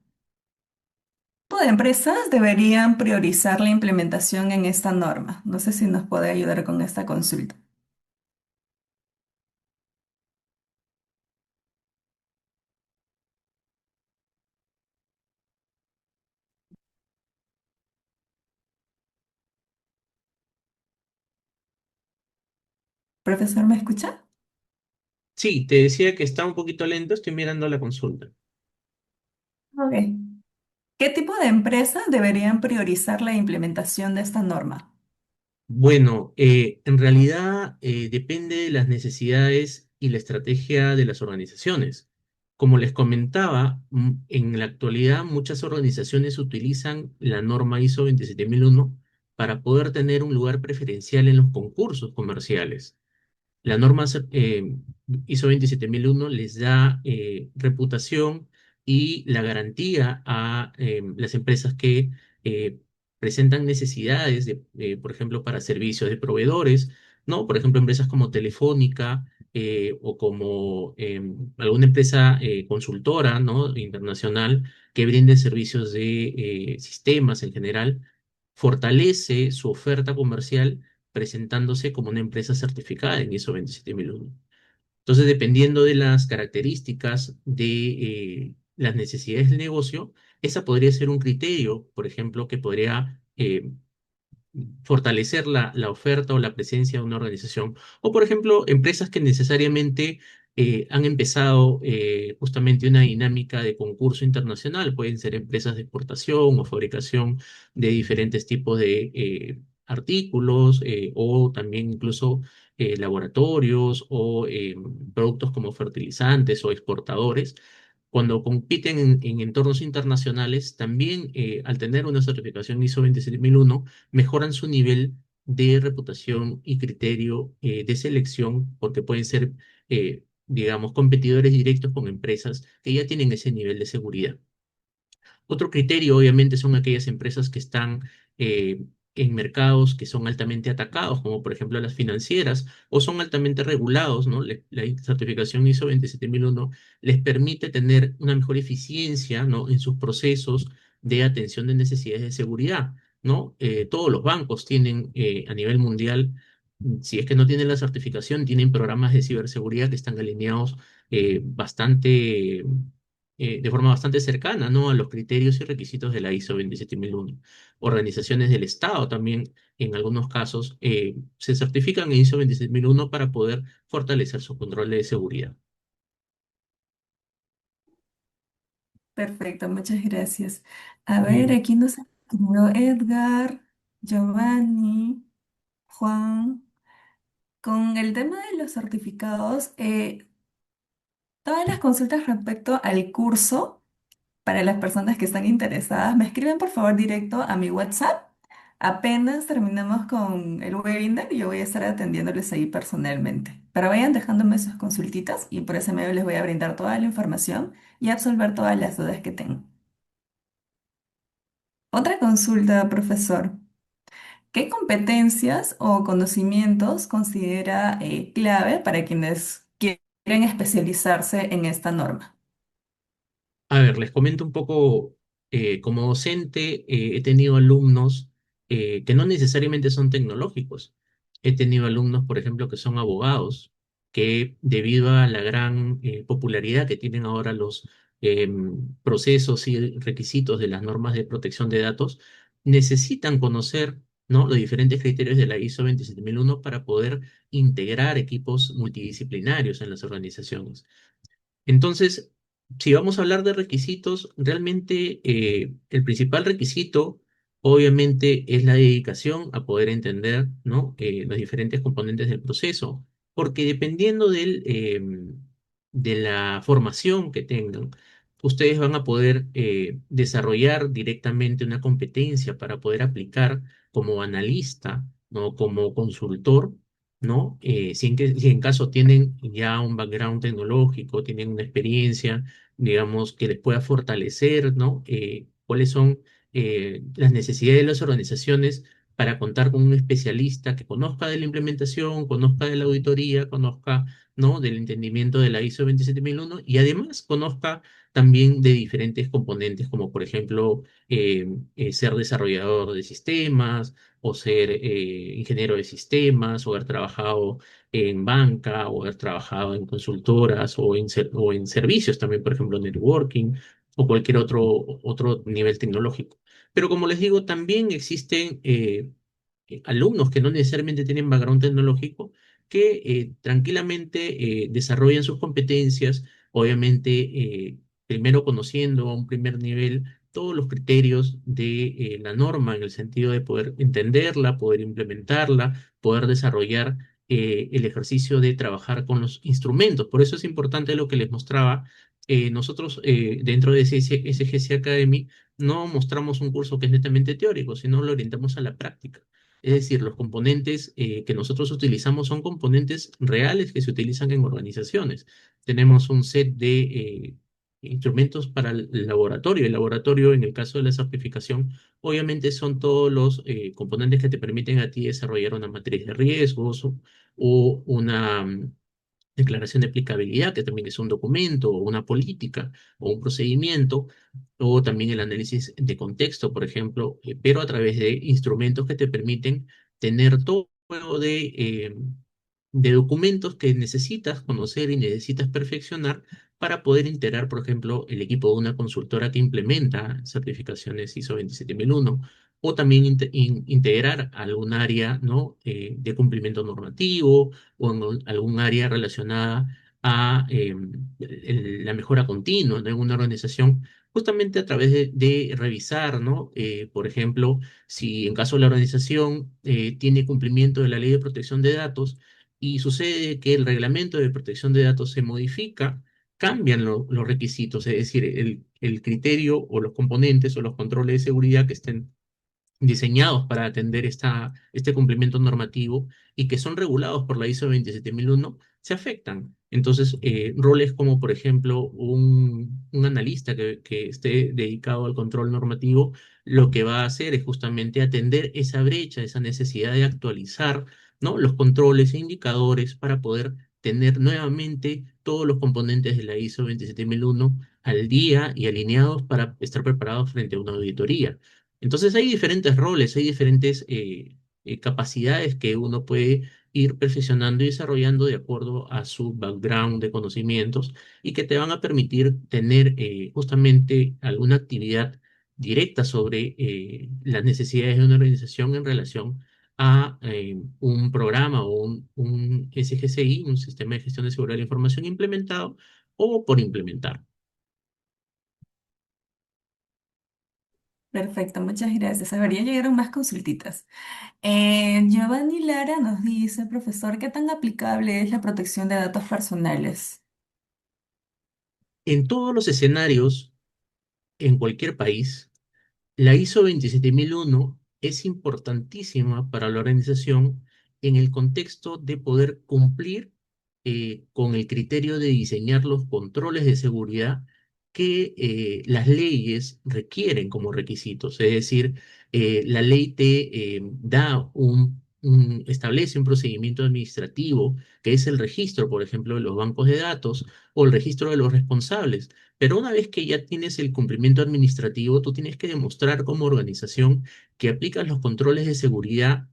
B: ¿Qué tipo de empresas deberían priorizar la implementación en esta norma? No sé si nos puede ayudar con esta consulta. ¿Profesor, me escucha?
A: Sí, te decía que está un poquito lento, estoy mirando la consulta.
B: Ok. ¿Qué tipo de empresas deberían priorizar la implementación de esta norma?
A: Bueno, en realidad depende de las necesidades y la estrategia de las organizaciones. Como les comentaba, en la actualidad muchas organizaciones utilizan la norma ISO 27001 para poder tener un lugar preferencial en los concursos comerciales. La norma ISO 27001 les da reputación y la garantía a las empresas que presentan necesidades por ejemplo, para servicios de proveedores, ¿no? Por ejemplo, empresas como Telefónica o como alguna empresa consultora, ¿no? Internacional que brinde servicios de sistemas en general, fortalece su oferta comercial presentándose como una empresa certificada en ISO 27001. Entonces, dependiendo de las características de las necesidades del negocio, esa podría ser un criterio, por ejemplo, que podría fortalecer la oferta o la presencia de una organización. O, por ejemplo, empresas que necesariamente han empezado justamente una dinámica de concurso internacional. Pueden ser empresas de exportación o fabricación de diferentes tipos de artículos o también incluso laboratorios o productos como fertilizantes o exportadores cuando compiten en entornos internacionales, también al tener una certificación ISO 27001, mejoran su nivel de reputación y criterio de selección, porque pueden ser, digamos, competidores directos con empresas que ya tienen ese nivel de seguridad. Otro criterio, obviamente, son aquellas empresas que están en mercados que son altamente atacados, como por ejemplo las financieras, o son altamente regulados, ¿no? La certificación ISO 27001 les permite tener una mejor eficiencia, ¿no? En sus procesos de atención de necesidades de seguridad, ¿no? Todos los bancos tienen a nivel mundial, si es que no tienen la certificación, tienen programas de ciberseguridad que están alineados bastante de forma bastante cercana, ¿no? A los criterios y requisitos de la ISO 27001. Organizaciones del Estado también, en algunos casos, se certifican en ISO 27001 para poder fortalecer su control de seguridad.
B: Perfecto, muchas gracias. A ver,
A: Bien.
B: aquí nos escribió Edgar, Giovanni, Juan. Con el tema de los certificados, todas las consultas respecto al curso, para las personas que están interesadas, me escriben por favor directo a mi WhatsApp. Apenas terminamos con el webinar, yo voy a estar atendiéndoles ahí personalmente. Pero vayan dejándome sus consultitas y por ese medio les voy a brindar toda la información y absolver todas las dudas que tengan. Otra consulta, profesor. ¿Qué competencias o conocimientos considera clave para quienes quieren especializarse en esta norma?
A: A ver, les comento un poco, como docente, he tenido alumnos que no necesariamente son tecnológicos. He tenido alumnos, por ejemplo, que son abogados, que debido a la gran popularidad que tienen ahora los procesos y requisitos de las normas de protección de datos, necesitan conocer, ¿no? Los diferentes criterios de la ISO 27001 para poder integrar equipos multidisciplinarios en las organizaciones. Entonces, si vamos a hablar de requisitos, realmente el principal requisito, obviamente, es la dedicación a poder entender, ¿no? Los diferentes componentes del proceso, porque dependiendo de la formación que tengan, ustedes van a poder desarrollar directamente una competencia para poder aplicar como analista, ¿no? Como consultor, ¿no? Si en caso tienen ya un background tecnológico, tienen una experiencia, digamos, que les pueda fortalecer, ¿no? ¿Cuáles son las necesidades de las organizaciones para contar con un especialista que conozca de la implementación, conozca de la auditoría, conozca, ¿no? Del entendimiento de la ISO 27001 y además conozca también de diferentes componentes, como por ejemplo ser desarrollador de sistemas, o ser ingeniero de sistemas, o haber trabajado en banca, o haber trabajado en consultoras, o en servicios también, por ejemplo, networking, o cualquier otro nivel tecnológico. Pero como les digo, también existen alumnos que no necesariamente tienen background tecnológico, que tranquilamente desarrollan sus competencias, obviamente primero conociendo a un primer nivel todos los criterios de la norma en el sentido de poder entenderla, poder implementarla, poder desarrollar el ejercicio de trabajar con los instrumentos. Por eso es importante lo que les mostraba. Nosotros dentro de SGC Academy no mostramos un curso que es netamente teórico, sino lo orientamos a la práctica. Es decir, los componentes que nosotros utilizamos son componentes reales que se utilizan en organizaciones. Tenemos un set de instrumentos para el laboratorio. El laboratorio, en el caso de la certificación, obviamente son todos los componentes que te permiten a ti desarrollar una matriz de riesgos o una declaración de aplicabilidad, que también es un documento, o una política, o un procedimiento, o también el análisis de contexto, por ejemplo, pero a través de instrumentos que te permiten tener todo juego de documentos que necesitas conocer y necesitas perfeccionar para poder integrar, por ejemplo, el equipo de una consultora que implementa certificaciones ISO 27001, o también integrar algún área, ¿no? De cumplimiento normativo o en algún área relacionada a la mejora continua, ¿no? En una organización, justamente a través de revisar, ¿no? Por ejemplo, si en caso de la organización tiene cumplimiento de la ley de protección de datos y sucede que el reglamento de protección de datos se modifica, cambian los requisitos, es decir, el criterio o los componentes o los controles de seguridad que estén diseñados para atender este cumplimiento normativo y que son regulados por la ISO 27001, se afectan. Entonces, roles como, por ejemplo, un analista que esté dedicado al control normativo, lo que va a hacer es justamente atender esa brecha, esa necesidad de actualizar, ¿no? Los controles e indicadores para poder tener nuevamente todos los componentes de la ISO 27001 al día y alineados para estar preparados frente a una auditoría. Entonces hay diferentes roles, hay diferentes capacidades que uno puede ir perfeccionando y desarrollando de acuerdo a su background de conocimientos y que te van a permitir tener justamente alguna actividad directa sobre las necesidades de una organización en relación a un programa o un SGCI, un sistema de gestión de seguridad de la información implementado o por implementar.
B: Perfecto, muchas gracias. A ver, ya llegaron más consultitas. Giovanni Lara nos dice, profesor, ¿qué tan aplicable es la protección de datos personales?
A: En todos los escenarios, en cualquier país, la ISO 27001 es importantísima para la organización en el contexto de poder cumplir con el criterio de diseñar los controles de seguridad que las leyes requieren como requisitos. Es decir, la ley te da establece un procedimiento administrativo que es el registro, por ejemplo, de los bancos de datos o el registro de los responsables. Pero una vez que ya tienes el cumplimiento administrativo, tú tienes que demostrar como organización que aplicas los controles de seguridad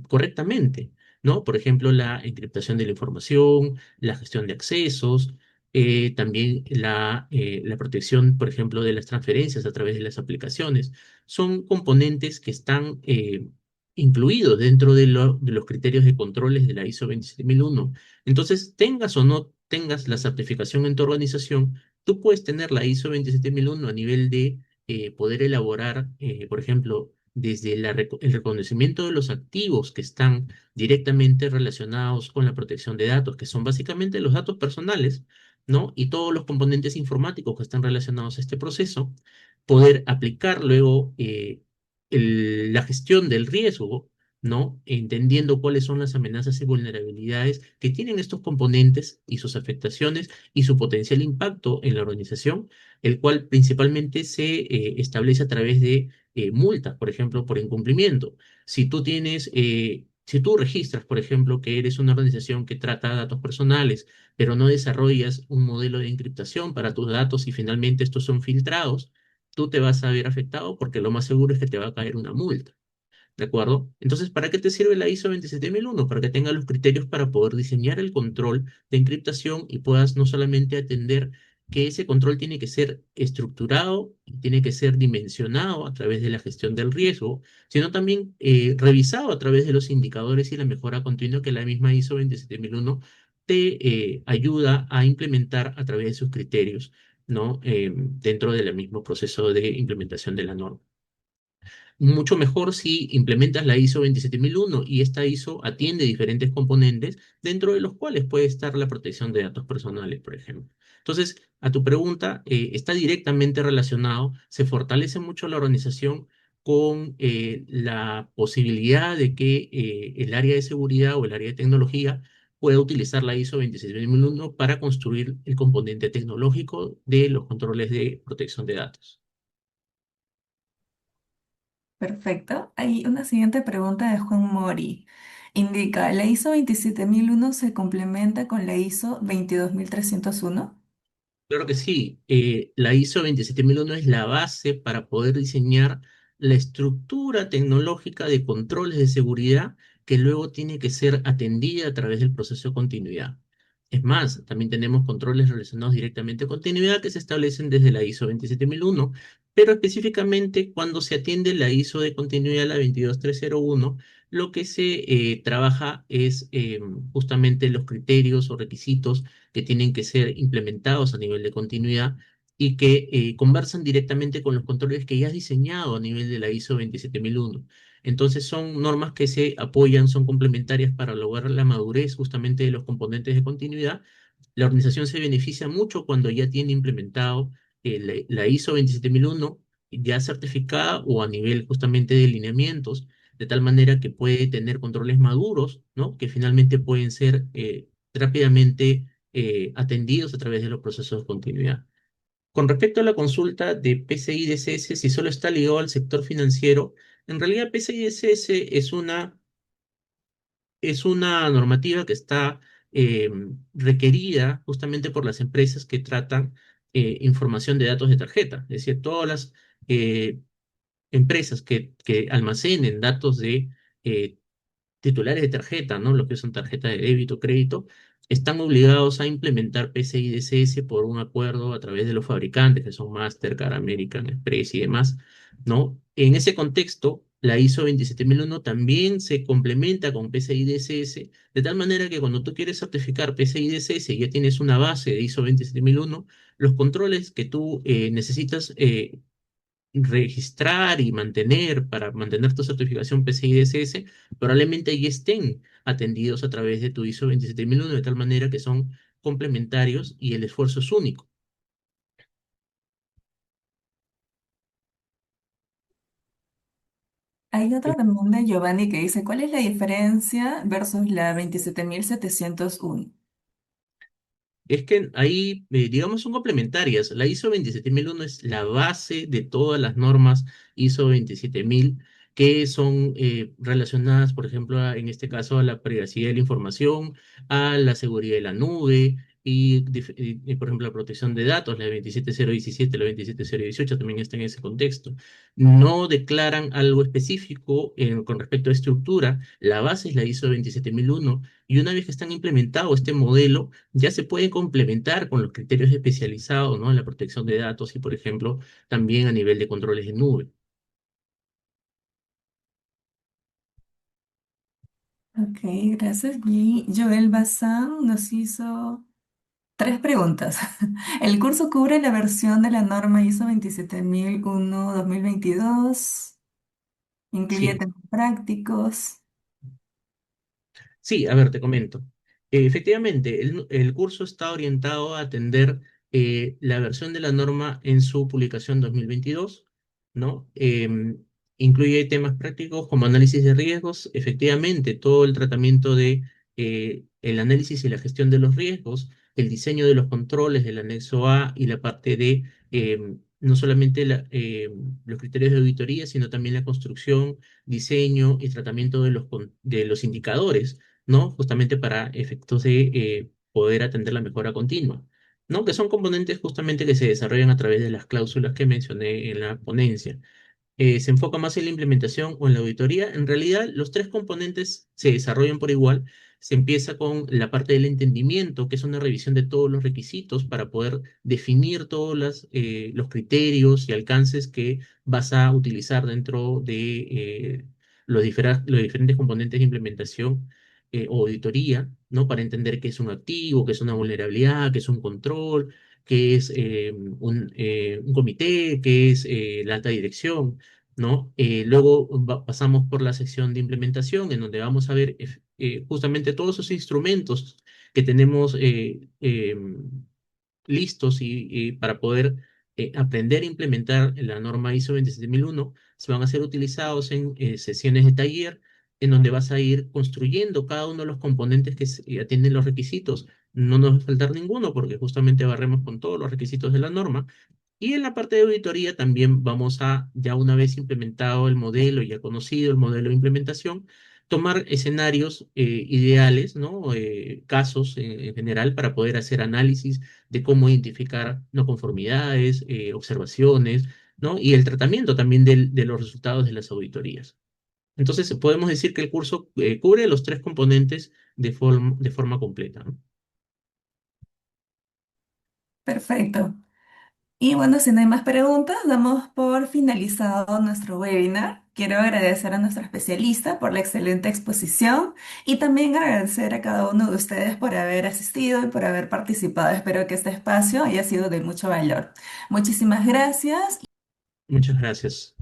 A: correctamente, ¿no? Por ejemplo, la encriptación de la información, la gestión de accesos, también la protección, por ejemplo, de las transferencias a través de las aplicaciones. Son componentes que están incluidos dentro de los criterios de controles de la ISO 27001. Entonces, tengas o no tengas la certificación en tu organización, tú puedes tener la ISO 27001 a nivel de poder elaborar, por ejemplo, desde el reconocimiento de los activos que están directamente relacionados con la protección de datos, que son básicamente los datos personales, ¿no? Y todos los componentes informáticos que están relacionados a este proceso, poder aplicar luego la gestión del riesgo, ¿no? Entendiendo cuáles son las amenazas y vulnerabilidades que tienen estos componentes y sus afectaciones y su potencial impacto en la organización, el cual principalmente se establece a través de multas, por ejemplo, por incumplimiento. Si tú registras, por ejemplo, que eres una organización que trata datos personales, pero no desarrollas un modelo de encriptación para tus datos y finalmente estos son filtrados, tú te vas a ver afectado porque lo más seguro es que te va a caer una multa. ¿De acuerdo? Entonces, ¿para qué te sirve la ISO 27001? Para que tenga los criterios para poder diseñar el control de encriptación y puedas no solamente atender que ese control tiene que ser estructurado, tiene que ser dimensionado a través de la gestión del riesgo, sino también revisado a través de los indicadores y la mejora continua que la misma ISO 27001 te ayuda a implementar a través de sus criterios, ¿no? Dentro del mismo proceso de implementación de la norma. Mucho mejor si implementas la ISO 27001 y esta ISO atiende diferentes componentes, dentro de los cuales puede estar la protección de datos personales, por ejemplo. Entonces, a tu pregunta, está directamente relacionado, se fortalece mucho la organización con la posibilidad de que el área de seguridad o el área de tecnología pueda utilizar la ISO 27001 para construir el componente tecnológico de los controles de protección de datos.
B: Perfecto. Hay una siguiente pregunta de Juan Mori. Indica, ¿la ISO 27001 se complementa con la ISO 22301?
A: Claro que sí, la ISO 27001 es la base para poder diseñar la estructura tecnológica de controles de seguridad que luego tiene que ser atendida a través del proceso de continuidad. Es más, también tenemos controles relacionados directamente con continuidad que se establecen desde la ISO 27001, pero específicamente cuando se atiende la ISO de continuidad, la 22301, lo que se trabaja es justamente los criterios o requisitos que tienen que ser implementados a nivel de continuidad y que conversan directamente con los controles que ya has diseñado a nivel de la ISO 27001. Entonces son normas que se apoyan, son complementarias para lograr la madurez justamente de los componentes de continuidad. La organización se beneficia mucho cuando ya tiene implementado la ISO 27001 ya certificada o a nivel justamente de lineamientos, de tal manera que puede tener controles maduros, ¿no? Que finalmente pueden ser rápidamente atendidos a través de los procesos de continuidad. Con respecto a la consulta de PCI DSS, si solo está ligado al sector financiero, en realidad PCI DSS es una normativa que está eh, requerida justamente por las empresas que tratan información de datos de tarjeta. Es decir, todas las eh, empresas que almacenen datos de eh, titulares de tarjeta, ¿no? Lo que son tarjetas de débito, crédito, están obligados a implementar PCI DSS por un acuerdo a través de los fabricantes, que son Mastercard, American Express y demás, ¿no? En ese contexto, la ISO 27001 también se complementa con PCI DSS, de tal manera que cuando tú quieres certificar PCI DSS y ya tienes una base de ISO 27001, los controles que tú necesitas registrar y mantener para mantener tu certificación PCI DSS, probablemente ahí estén atendidos a través de tu ISO 27001 de tal manera que son complementarios y el esfuerzo es único.
B: Hay otra también de Giovanni que dice, ¿cuál es la diferencia versus la 27701?
A: Es que ahí, digamos, son complementarias. La ISO 27001 es la base de todas las normas ISO 27000 que son relacionadas, por ejemplo, en este caso, a la privacidad de la información, a la seguridad de la nube y, por ejemplo, la protección de datos, la 27017, la 27018 también está en ese contexto. No declaran algo específico con respecto a estructura. La base es la ISO 27001 y una vez que están implementado este modelo, ya se puede complementar con los criterios especializados, ¿no? En la protección de datos y, por ejemplo, también a nivel de controles de nube.
B: Ok, gracias. Y Joel Bazán nos hizo tres preguntas. ¿El curso cubre la versión de la norma ISO 27001-2022? ¿Incluye
A: Sí.
B: temas prácticos?
A: Sí, a ver, te comento. Efectivamente, el curso está orientado a atender la versión de la norma en su publicación 2022, ¿no? Incluye temas prácticos como análisis de riesgos, efectivamente, todo el tratamiento de el análisis y la gestión de los riesgos, el diseño de los controles del anexo A y la parte de no solamente los criterios de auditoría, sino también la construcción, diseño y tratamiento de los indicadores, ¿no? Justamente para efectos de poder atender la mejora continua, ¿no? Que son componentes justamente que se desarrollan a través de las cláusulas que mencioné en la ponencia. Se enfoca más en la implementación o en la auditoría. En realidad, los tres componentes se desarrollan por igual. Se empieza con la parte del entendimiento, que es una revisión de todos los requisitos para poder definir todos los criterios y alcances que vas a utilizar dentro de los diferentes componentes de implementación o auditoría, ¿no? Para entender qué es un activo, qué es una vulnerabilidad, qué es un control, qué es un comité, qué es la alta dirección, ¿no? Luego pasamos por la sección de implementación, en donde vamos a ver justamente todos esos instrumentos que tenemos listos y para poder aprender a implementar la norma ISO 27001, se van a ser utilizados en sesiones de taller en donde vas a ir construyendo cada uno de los componentes que atienden los requisitos. No nos va a faltar ninguno porque justamente barremos con todos los requisitos de la norma. Y en la parte de auditoría también vamos a, ya una vez implementado el modelo, ya conocido el modelo de implementación, tomar escenarios ideales, ¿no? Casos en general para poder hacer análisis de cómo identificar no conformidades, observaciones, ¿no? Y el tratamiento también de los resultados de las auditorías. Entonces, podemos decir que el curso cubre los tres componentes de forma completa, ¿no?
B: Perfecto. Y bueno, si no hay más preguntas, damos por finalizado nuestro webinar. Quiero agradecer a nuestra especialista por la excelente exposición y también agradecer a cada uno de ustedes por haber asistido y por haber participado. Espero que este espacio haya sido de mucho valor. Muchísimas gracias.
A: Muchas gracias.